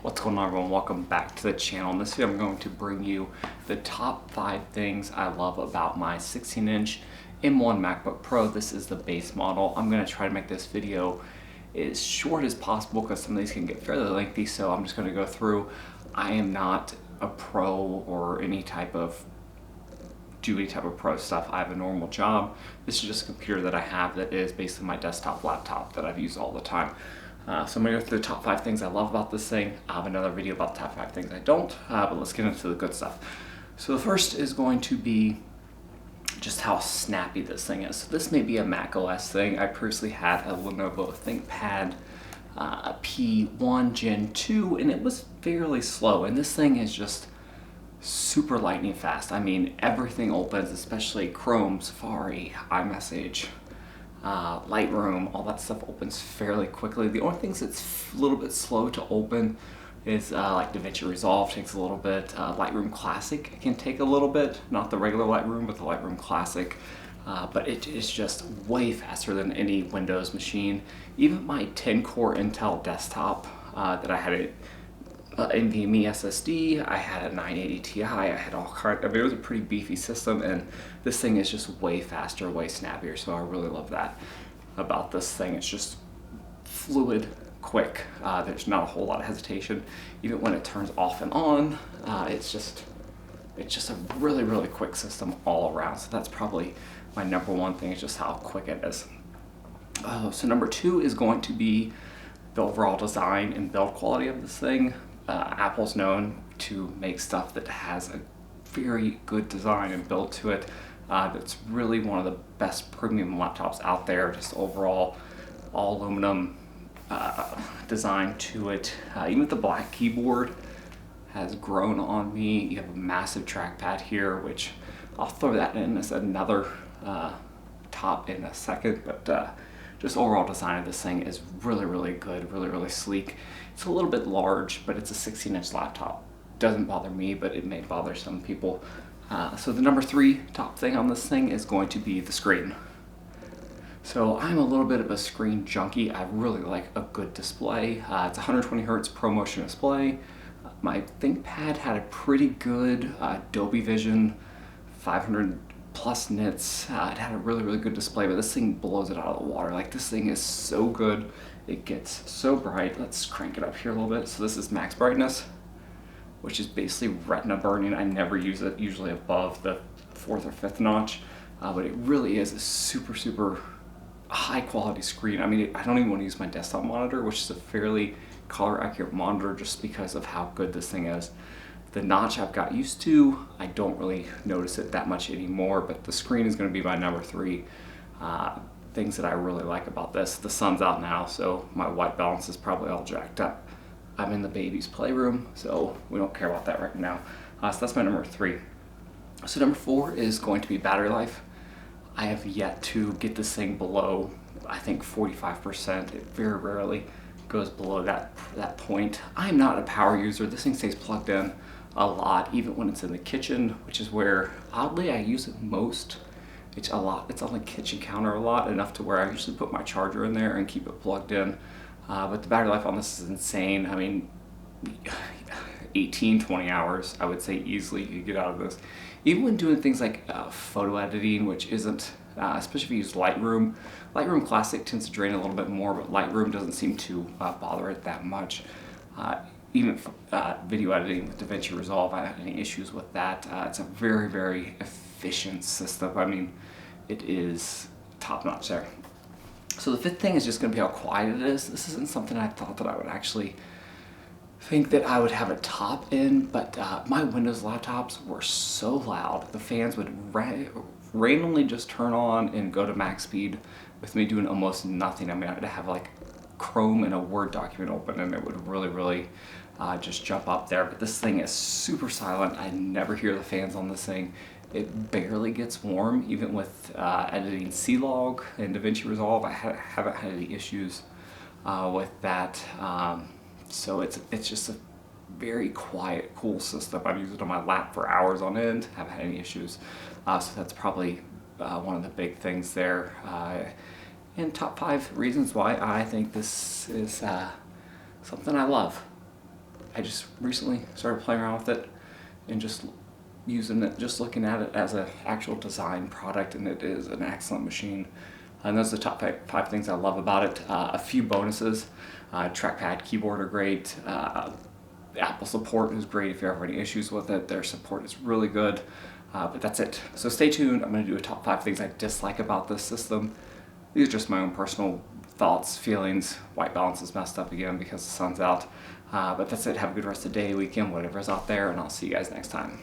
What's going on, everyone? Welcome back to the channel. In this video I'm going to bring you the top 5 things I love about my 16-inch M1 MacBook Pro. This is the base model. I'm going to try to make this video as short as possible because some of these can get fairly lengthy, so I'm just going to go through. I am not a pro or any type of pro stuff. I have a normal job. This is just a computer that I have that is basically my desktop laptop that I've used all the time. So I'm going to go through the top 5 things I love about this thing. I have another video about the top 5 things I don't, but let's get into the good stuff. So the first is going to be just how snappy this thing is. So this may be a Mac OS thing. I previously had a Lenovo ThinkPad a P1 Gen 2, and it was fairly slow. And this thing is just super lightning fast. I mean, everything opens, especially Chrome, Safari, iMessage, Lightroom, all that stuff opens fairly quickly. The only things that's a little bit slow to open is like DaVinci Resolve takes a little bit. Lightroom Classic can take a little bit, not the regular Lightroom, but the Lightroom Classic. But it is just way faster than any Windows machine. Even my 10-core Intel desktop that I had a NVMe SSD, I had a 980 Ti, I had all kinds. I mean, it was a pretty beefy system, and this thing is just way faster, way snappier. So I really love that about this thing. It's just fluid, quick. There's not a whole lot of hesitation. Even when it turns off and on, it's just a really, really quick system all around. So that's probably my number one thing, is just how quick it is. So number 2 is going to be the overall design and build quality of this thing. Apple's known to make stuff that has a very good design and build to it. That's really one of the best premium laptops out there. Just overall, all aluminum design to it. Even with the black keyboard has grown on me. You have a massive trackpad here, which I'll throw that in as another top in a second, but just overall design of this thing is really, really good, really, really sleek. It's a little bit large, but it's a 16-inch laptop. Doesn't bother me, but it may bother some people. So the number 3 top thing on this thing is going to be the screen. So I'm a little bit of a screen junkie. I really like a good display. It's a 120 Hertz ProMotion display. My ThinkPad had a pretty good Dolby Vision 500 plus nits. It had a really, really good display, but this thing blows it out of the water. Like, this thing is so good. It gets so bright. Let's crank it up here a little bit. So this is max brightness, which is basically retina burning. I never use it, usually above the 4th or 5th notch, but it really is a super, super high quality screen. I mean, I don't even want to use my desktop monitor, which is a fairly color accurate monitor, just because of how good this thing is. The notch I've got used to, I don't really notice it that much anymore, but the screen is going to be my number 3 things that I really like about this. The sun's out now, so my white balance is probably all jacked up. I'm in the baby's playroom, so we don't care about that right now. So that's my number 3. So number 4 is going to be battery life. I have yet to get this thing below, I think, 45%. It very rarely goes below that point. I'm not a power user. This thing stays plugged in a lot, even when it's in the kitchen, which is where, oddly, I use it most. It's on the kitchen counter a lot, enough to where I usually put my charger in there and keep it plugged in. But the battery life on this is insane. I mean, 18-20 hours, I would say easily you get out of this. Even when doing things like photo editing, which isn't, especially if you use Lightroom. Lightroom Classic tends to drain a little bit more, but Lightroom doesn't seem to bother it that much. Even video editing with DaVinci Resolve, I don't have any issues with that. It's a very, very efficient system. I mean, it is top notch there. So the 5th thing is just going to be how quiet it is. This isn't something I thought that I would actually think that I would have a top in, but my Windows laptops were so loud. The fans would randomly just turn on and go to max speed with me doing almost nothing. I mean, I'd have like Chrome and a Word document open, and it would really, really just jump up there. But this thing is super silent. I never hear the fans on this thing. It barely gets warm, even with editing C-Log and DaVinci Resolve. I haven't had any issues with that. So it's just a very quiet, cool system. I've used it on my lap for hours on end. Haven't had any issues. So that's probably one of the big things there. And top 5 reasons why I think this is something I love. I just recently started playing around with it and just using it, just looking at it as an actual design product, and it is an excellent machine. And those are the top five things I love about it. A few bonuses: trackpad, keyboard are great. The Apple support is great if you have any issues with it. Their support is really good. But that's it. So stay tuned. I'm going to do a top 5 things I dislike about this system. These are just my own personal thoughts, feelings. White balance is messed up again because the sun's out. But that's it. Have a good rest of the day, weekend, whatever's out there, and I'll see you guys next time.